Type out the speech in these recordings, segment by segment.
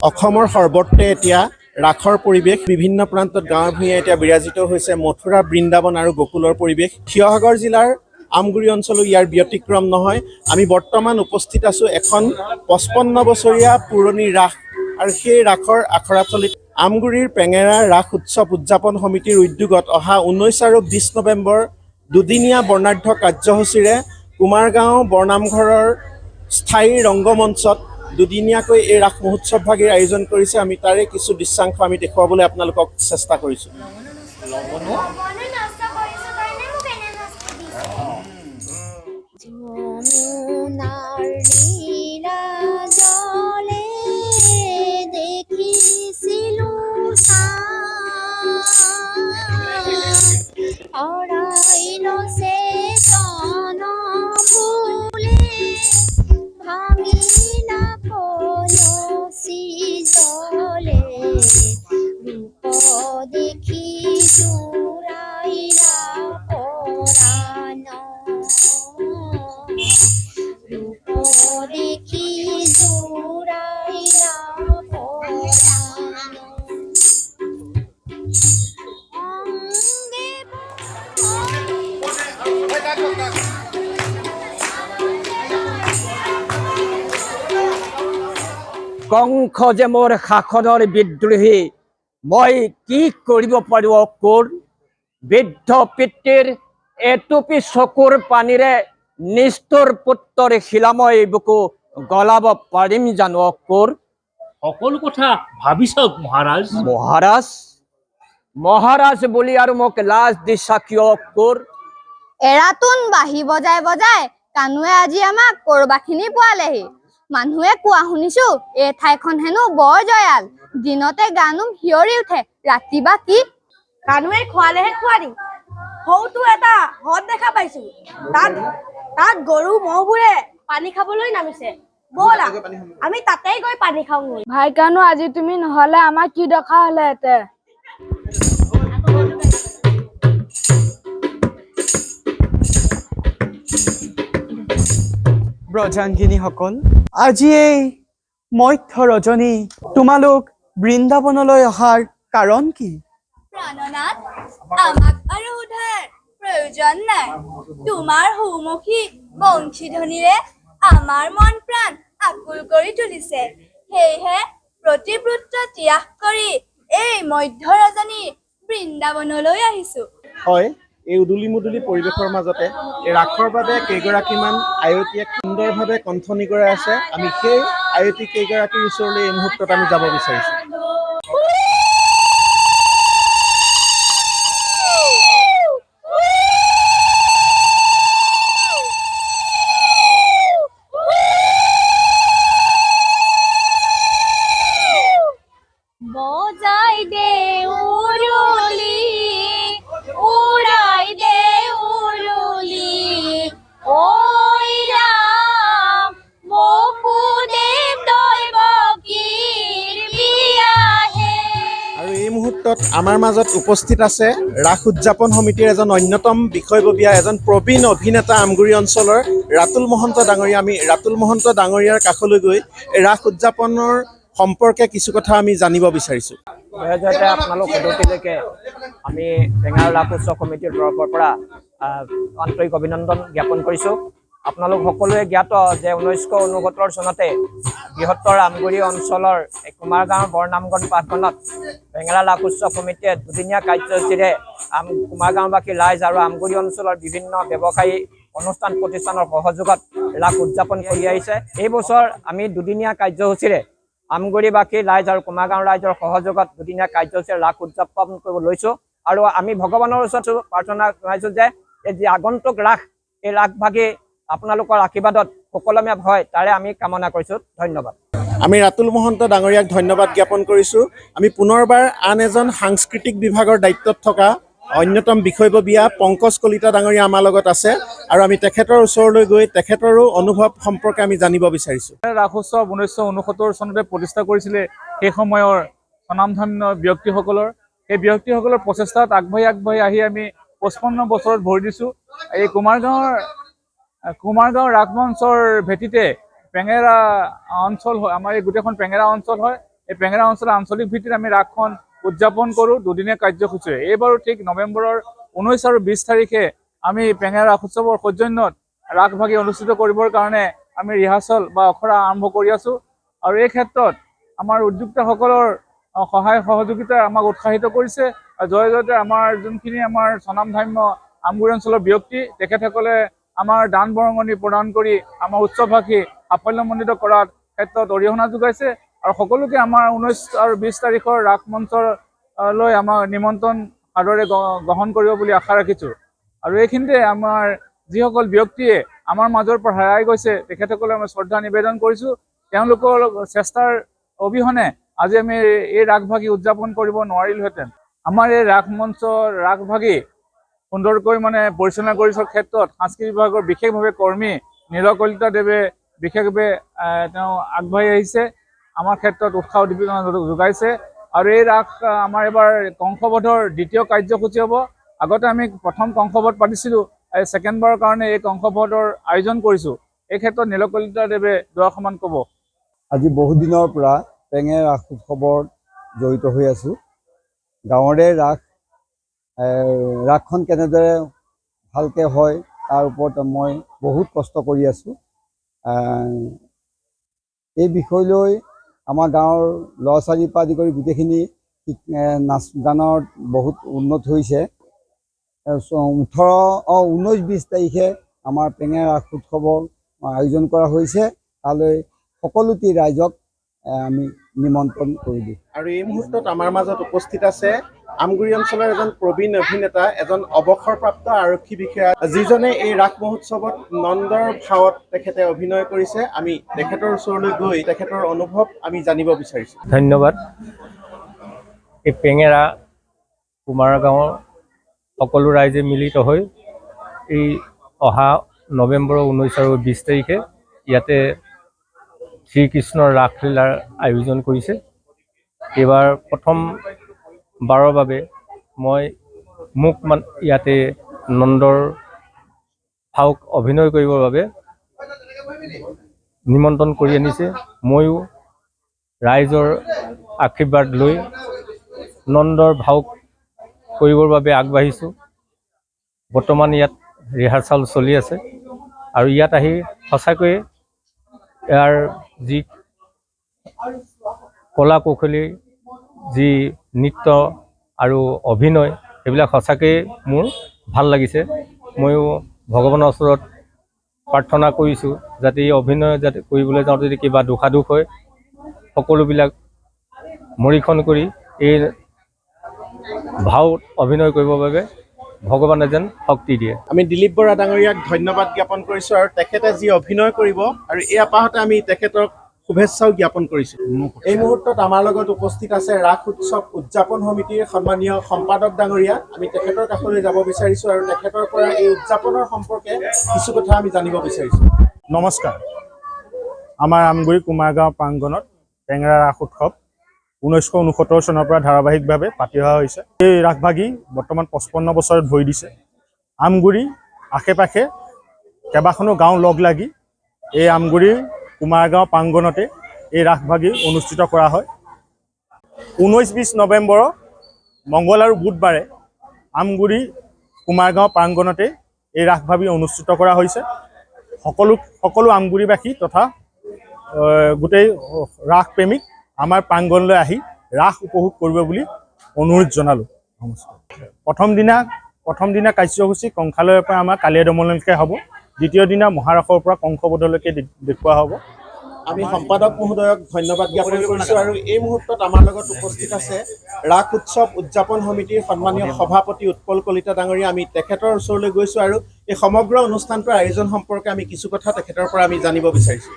অসমৰ সৰ্বত্ৰে এতিয়া ৰাসৰ পৰিৱেশ বিভিন্ন প্ৰান্তত গাঁৱে ভূঞে এতিয়া বিৰাজিত হৈছে মথুৰা বৃন্দাবন আৰু গকুলৰ পৰিৱেশ। শিৱসাগৰ জিলাৰ আমগুৰি অঞ্চলো ইয়াৰ ব্যতিক্ৰম নহয়। আমি বৰ্তমান উপস্থিত আছোঁ এখন ৫৫ বছৰীয়া পুৰণি ৰাস আৰু সেই ৰাসৰ আখৰাথলীত আমগুৰিৰ পেঙেৰা ৰাস উৎসৱ উদযাপন সমিতিৰ উদ্যোগত অহা ১৯ আৰু ২০ নৱেম্বৰ দুদিনীয়া বৰ্ণাঢ্য কাৰ্যসূচীৰে কুমাৰগাঁও বৰনামঘৰৰ স্থায়ী ৰংগমঞ্চত দুদিনীয়াকৈ এই ৰাস মহোৎসৱভাগিৰ আয়োজন কৰিছে। আমি তাৰে কিছু দৃশ্যাংশ আমি দেখুৱাবলৈ আপোনালোকক চেষ্টা কৰিছোঁ। কংস যে মোৰ শাসনৰ বিদ্ৰোহী, মই কি কৰিব পাৰোঁ অকুৰ? বৃদ্ধ পিতৃৰ এটুপি চকুৰ পানীৰে নিষ্ঠুৰ পুত্ৰৰ শিলাময় বুকু গলাব পাৰিম জানো অকুৰ? সকলো কথা ভাবি চাওক মহাৰাজ। মহাৰাজ মহাৰাজ বুলি আৰু মোক লাজ দিছা কিয় অকুৰ? এৰাটোন বাঁহী বজাই বজাই কানুৱে আজি আমাক কৰবাখিনি পোৱালেহি। মানুহে কোৱা শুনিছো এই ঠাইখন হেনো বৰ জয়াল, দিনতে গানুম হিয়ৰি উঠে, ৰাতি বা কি? কানুৱে খোৱালেহে খোৱাৰি। সৌটো এটা হদ দেখা পাইছো, তাত গৰু মহবোৰে পানী খাবলৈ নামিছে। ব'লা আমি তাতেই গৈ পানী খাওঁগৈ। ভাই কানু, আজি তুমি নহলে আমাৰ কি দখা হলেহেঁতেন। ব্ৰজাংগিনীসকল, আজি এই মধ্য ৰজনী তোমালোক বৃন্দাবনলৈ অহাৰ কাৰণ কি? প্ৰাণনাথ, আমাক আৰু সোধাৰ প্ৰয়োজন নাই। তোমাৰ সৌমুখী বংশীধ্বনিৰে আমাৰ মন প্ৰাণ আকুল কৰি তুলিছে। সেয়েহে প্ৰতিপুত্ৰ ত্যাগ কৰি এই মধ্য ৰজনী বৃন্দাবনলৈ আহিছো। হয়, এই উদুলি মুদুলি পৰিৱেশৰ মাজতে এই ৰাসৰ বাবে কেইগৰাকীমান আয়তীয়ে সুন্দৰভাৱে কণ্ঠনি কৰাই আছে। আমি সেই আয়তী কেইগৰাকীৰ ওচৰলৈ এই মুহূৰ্তত আমি যাব বিচাৰিছোঁ। বজাই দে উৰুলি, উৰাই দে উৰুলি, ঐ ৰাম বসুদেৱ দৈৱকীৰ বিয়াহে। আৰু এই মুহূৰ্তত আমাৰ মাজত উপস্থিত আছে ৰাস উদযাপন সমিতিৰ এজন অন্যতম বিষয়ববীয়া, এজন প্ৰবীণ অভিনেতা আমগুৰি অঞ্চলৰ ৰাতুল মহন্ত ডাঙৰীয়া। আমি ৰাতুল মহন্ত ডাঙৰীয়াৰ কাষলৈ গৈ এই ৰাস উদযাপনৰ সম্পৰ্কে কিছু কথা আমি জানিব বিচাৰিছোঁ। জয়তে আপোনালোক সদতিলৈকে আমি টেঙাৰ ৰাস উৎসৱ সমিতিৰ তৰফৰ পৰা আন্তৰিক অভিনন্দন জ্ঞাপন কৰিছোঁ। আপোনালোক সকলোৱে জ্ঞাত যে 1969 চনতে বৃহত্তৰ আমগুৰি অঞ্চলৰ কুমাৰগাঁৱৰ বৰনামগণ পাঠখনত টেঙাৰ ৰাস উৎসৱ সমিতিয়ে দুদিনীয়া কাৰ্যসূচীৰে কুমাৰগাঁওবাসী ৰাইজ আৰু আমগুৰি অঞ্চলৰ বিভিন্ন ব্যৱসায়ী অনুষ্ঠান প্ৰতিষ্ঠানৰ সহযোগত ৰাস উদযাপন কৰি আহিছে। এই বছৰ আমি দুদিনীয়া কাৰ্যসূচীৰে আমগুৰিবাসী ৰাইজ আৰু কুমাৰগাঁও ৰাইজৰ সহযোগত দুদিনীয়া কাৰ্যসূচীৰে ৰাস উদযাপন কৰিব লৈছোঁ। আৰু আমি ভগৱানৰ ওচৰত প্ৰাৰ্থনা জনাইছোঁ যে এই যি আগন্তুক ৰাস, এই ৰাসভাগী আপোনালোকৰ আশীৰ্বাদত সুকলমে হয় তাৰে আমি কামনা কৰিছোঁ। ধন্যবাদ। আমি ৰাতুল মহন্ত ডাঙৰীয়াক ধন্যবাদ জ্ঞাপন কৰিছোঁ। আমি পুনৰবাৰ আন এজন সাংস্কৃতিক বিভাগৰ দায়িত্বত থকা অন্যতম বিষয়ববীয়া পংকজ কলিতা ডাঙৰীয়া আমাৰ লগত আছে আৰু আমি তেখেতৰ ওচৰলৈ গৈ তেখেতৰো অনুভৱ সম্পৰ্কে আমি জানিব বিচাৰিছোঁ। ৰাস উৎসৱ 1969 চনতে প্ৰতিষ্ঠা কৰিছিলে সেই সময়ৰ স্বনামধন্য ব্যক্তিসকলৰ। এই ব্যক্তিসকলৰ প্ৰচেষ্টাত আগবাঢ়ি আহি আমি 55 বছৰত ভৰি দিছোঁ। এই কুমাৰগাঁও ৰাসমঞ্চৰ ভেটিতে পেঙেৰা অঞ্চল হয়, আমাৰ এই গোটেইখন পেঙেৰা অঞ্চল হয়। এই পেঙেৰা অঞ্চলৰ আঞ্চলিক ভিত্তিত আমি ৰাসখন উদযাপন কৰোঁ দুদিনীয়া কাৰ্যসূচীৰে। এইবাৰো ঠিক নৱেম্বৰৰ 19 আৰু 20 তাৰিখে আমি পেঙেৰা ৰাস উৎসৱৰ সৌজন্যত ৰাসভাগী অনুষ্ঠিত কৰিবৰ কাৰণে আমি ৰিহাৰ্চল বা আখৰা আৰম্ভ কৰি আছোঁ। আৰু এই ক্ষেত্ৰত আমাৰ উদ্যোক্তাসকলৰ সহায় সহযোগিতা আমাক উৎসাহিত কৰিছে। জয়তে আমাৰ যোনখিনি আমাৰ স্বনামধন্য আমগুৰি অঞ্চলৰ ব্যক্তি তেখেতসকলে আমাৰ দান বৰঙণি প্ৰদান কৰি আমাৰ উৎসৱভাগী সাফল্যমণ্ডিত কৰাৰ ক্ষেত্ৰত অৰিহণা যোগাইছে। আৰু সকলোকে আমাৰ 19 আৰু 20 তাৰিখৰ ৰাস মঞ্চলৈ আমাৰ নিমন্ত্ৰণ সাদৰে গ্ৰহণ কৰিব বুলি আশা ৰাখিছোঁ। আৰু এইখিনিতে আমাৰ যিসকল ব্যক্তিয়ে আমাৰ মাজৰ পৰা হেৰাই গৈছে তেখেতসকলে আমি শ্ৰদ্ধা নিবেদন কৰিছোঁ। তেওঁলোকৰ চেষ্টাৰ অবিহনে আজি আমি এই ৰাসভাগী উদযাপন কৰিব নোৱাৰিলোহেঁতেন। আমাৰ এই ৰাস মঞ্চ ৰাসভাগী সুন্দৰকৈ পৰিচালনা কৰিবৰ ক্ষেত্ৰত সাংস্কৃতিক বিভাগৰ বিশেষভাৱে কৰ্মী নীল কলিতা দেৱে বিশেষভাৱে তেওঁ আগবাঢ়ি আহিছে, আমাৰ ক্ষেত্ৰত উৎসাহ উদ্দীপনা যোগাইছে। আৰু এই ৰাস আমাৰ এবাৰ কংসবধৰ দ্বিতীয় কাৰ্যসূচী হ'ব। আগতে আমি প্ৰথম কংসবধ পাতিছিলোঁ, ছেকেণ্ডবাৰৰ কাৰণে এই কংসবধৰ আয়োজন কৰিছোঁ। এই ক্ষেত্ৰত নীল কলিতা দেৱে দুআষাৰমান ক'ব। আজি বহু দিনৰ পৰা পেঙেৰা ৰাস উৎসৱত জড়িত হৈ আছোঁ। গাঁৱৰে ৰাসখন কেনেদৰে ভালকৈ হয় তাৰ ওপৰত মই বহুত কষ্ট কৰি আছোঁ। এই বিষয়লৈ আমাৰ গাঁৱৰ ল'ৰা ছোৱালীৰ পৰা আদি কৰি গোটেইখিনি নাচ গানত বহুত উন্নত হৈছে। 19-20 তাৰিখে আমাৰ পেঙেৰা ৰাস উৎসৱৰ আয়োজন কৰা হৈছে। তালৈ সকলোটি ৰাইজক আমি নিমন্ত্ৰণ কৰিলোঁ। আৰু এই মুহূৰ্তত আমাৰ মাজত উপস্থিত আছে আমগুৰি অঞ্চলৰ এজন প্ৰবীণ অভিনেতা, এজন অৱসৰপ্ৰাপ্ত আৰক্ষী বিষয়া, যিজনে এই ৰাস মহোৎসৱত নন্দৰ ভাৱত তেখেতে অভিনয় কৰিছে। আমি তেখেতৰ ওচৰলৈ গৈ তেখেতৰ অনুভৱ আমি জানিব বিচাৰিছোঁ। ধন্যবাদ। এই পেঙেৰা কুমাৰ গাঁৱৰ সকলো ৰাইজে মিলিত হৈ এই অহা নৱেম্বৰৰ 19 আৰু 20 তাৰিখে ইয়াতে শ্ৰীকৃষ্ণৰ ৰাসলীলাৰ আয়োজন কৰিছে। এইবাৰ প্ৰথমবাৰৰ বাবে মোক ইয়াতে নন্দৰ ভাওক অভিনয় কৰিবৰ বাবে নিমন্ত্ৰণ কৰি আনিছে। ময়ো ৰাইজৰ আশীৰ্বাদ লৈ নন্দৰ ভাওক কৰিবৰ বাবে আগবাঢ়িছোঁ। বৰ্তমান ইয়াত ৰিহাৰ্চেল চলি আছে আৰু ইয়াত আহি সঁচাকৈয়ে ইয়াৰ যি কলা কৌশলী, যি নৃত্য আৰু অভিনয়, সেইবিলাক সঁচাকৈয়ে মোৰ ভাল লাগিছে। ময়ো ভগৱানৰ ওচৰত প্ৰাৰ্থনা কৰিছোঁ যাতে এই অভিনয় যাতে কৰিবলৈ যাওঁতে যদি কিবা দোষাদোষ হয় সকলোবিলাক মৰীক্ষণ কৰি এই ভাওত অভিনয় কৰিবৰ বাবে ভগৱানে যেন শক্তি দিয়ে। আমি দিলীপ বৰা ডাঙৰীয়াক ধন্যবাদ জ্ঞাপন কৰিছোঁ আৰু তেখেতে যি অভিনয় কৰিব আৰু এই আপাহতে আমি তেখেতক শুভেচ্ছাও জ্ঞাপন কৰিছোঁ। এই মুহূৰ্তত আমাৰ লগত উপস্থিত আছে ৰাস উৎসৱ উদযাপন সমিতিৰ সন্মানীয় সম্পাদক ডাঙৰীয়া। আমি তেখেতৰ কাষলৈ যাব বিচাৰিছোঁ আৰু তেখেতৰ পৰা এই উদযাপনৰ সম্পৰ্কে কিছু কথা আমি জানিব বিচাৰিছোঁ। নমস্কাৰ। আমাৰ আমগুৰি কুমাৰগাঁও প্ৰাংগণত পেঙেৰা ৰাস উৎসৱ 1969 চনৰ পৰা ধাৰাবাহিকভাৱে পাতি অহা হৈছে। এই ৰাসভাগী বৰ্তমান 55 বছৰত ভৰি দিছে। আমগুৰি আশে পাশে কেইবাখনো গাঁও লগ লাগি এই আমগুৰিৰ কুমাৰগাঁও প্ৰাংগণতে এই ৰাসভাগী অনুষ্ঠিত কৰা হয়। 19-20 নৱেম্বৰৰ মংগল আৰু বুধবাৰে আমগুৰি কুমাৰগাঁও প্ৰাংগণতে এই ৰাসভাগী অনুষ্ঠিত কৰা হৈছে। সকলো আমগুৰিবাসী তথা গোটেই ৰাস প্ৰেমিক আমাৰ প্ৰাংগণলৈ আহি ৰাস উপভোগ কৰিব বুলি অনুৰোধ জনালোঁ। প্ৰথম দিনা কাৰ্যসূচী কংসালয়ৰ পৰা আমাৰ কালীয়া দমনলৈকে হ'ব। দ্বিতীয় দিনা মহাৰাসৰ পৰা কংসবধলৈকে দেখুওৱা হ'ব। আমি সম্পাদক মহোদয়ক ধন্যবাদ জ্ঞাপন কৰিছোঁ আৰু এই মুহূৰ্তত আমাৰ লগত উপস্থিত আছে ৰাস উৎসৱ উদযাপন সমিতিৰ সন্মানীয় সভাপতি উৎপল কলিতা ডাঙৰীয়া। আমি তেখেতৰ ওচৰলৈ গৈছোঁ আৰু এই সমগ্ৰ অনুষ্ঠানটোৰ আয়োজন সম্পৰ্কে আমি কিছু কথা তেখেতৰ পৰা আমি জানিব বিচাৰিছোঁ।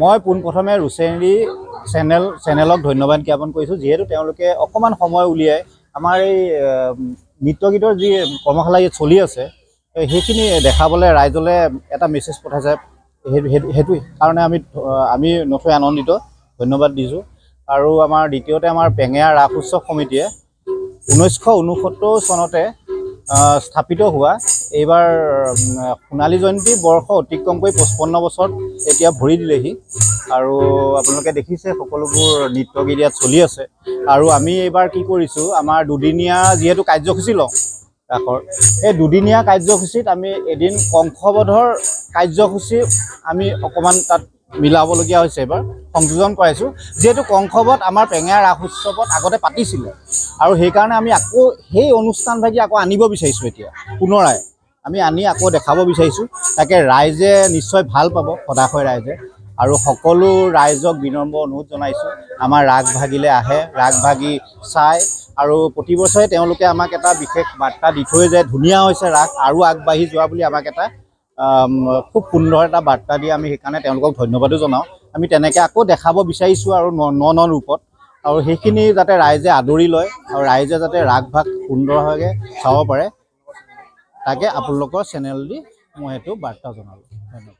মই পোনপ্ৰথমে ৰুচেৰী চেনেলক ধন্যবাদ জ্ঞাপন কৰিছোঁ, যিহেতু তেওঁলোকে অকণমান সময় উলিয়াই আমাৰ এই নৃত্য গীতৰ যি কৰ্মশালা ইয়াত চলি আছে সেইখিনি দেখাবলৈ ৰাইজলৈ এটা মেছেজ পঠাইছে। সেইটো কাৰণে আমি নথৈ আনন্দিত, ধন্যবাদ দিছোঁ। আৰু আমাৰ দ্বিতীয়তে আমাৰ পেঙেৰা ৰাস উৎসৱ সমিতিয়ে 1969 চনতে স্থাপিত হোৱা এইবাৰ সোণালী জয়ন্তী বৰ্ষ অতিক্ৰম কৰি 55 বছৰত এতিয়া ভৰি দিলেহি। আৰু আপোনালোকে দেখিছে সকলোবোৰ নৃত্য গীত ইয়াত চলি আছে। আৰু আমি এইবাৰ কি কৰিছোঁ, আমাৰ দুদিনীয়া যিহেতু কাৰ্যসূচী লওঁ ৰাসৰ, এই দুদিনীয়া কাৰ্যসূচীত আমি এদিন কংসবধৰ কাৰ্যসূচী আমি অকণমান তাত মিলাবলগীয়া হৈছে, এইবাৰ সংযোজন কৰাইছোঁ। যিহেতু কংসবধ আমাৰ পেঙেৰা ৰাস উৎসৱত আগতে পাতিছিলে, আৰু সেইকাৰণে আমি আকৌ সেই অনুষ্ঠানভাগি আকৌ আনিব বিচাৰিছোঁ। এতিয়া পুনৰাই আমি আনি আকৌ দেখাব বিচাৰিছোঁ। তাকে ৰাইজে নিশ্চয় ভাল পাব, সদাশয় ৰাইজে। আৰু সকলো ৰাইজক বিনম্ৰ অনুৰোধ জনাইছোঁ, আমাৰ ৰাগ ভাগিলে আহে, ৰাগ ভাগি চায়, আৰু প্ৰতি বছৰে তেওঁলোকে আমাক এটা বিশেষ বাৰ্তা দি থৈ যায়, ধুনীয়া হৈছে ৰাগ, আৰু আগবাঢ়ি যোৱা বুলি আমাক এটা খুব সুন্দৰ এটা বাৰ্তা দিয়ে। আমি সেইকাৰণে তেওঁলোকক ধন্যবাদো জনাওঁ। আমি তেনেকৈ আকৌ দেখাব বিচাৰিছোঁ আৰু ন ৰূপত, আৰু সেইখিনি যাতে ৰাইজে আদৰি লয়, আৰু ৰাইজে যাতে ৰাগ ভাগ সুন্দৰভাৱে চাব পাৰে, তাকে আপোনালোকৰ চেনেল দি মই এইটো বাৰ্তা জনালোঁ। ধন্যবাদ।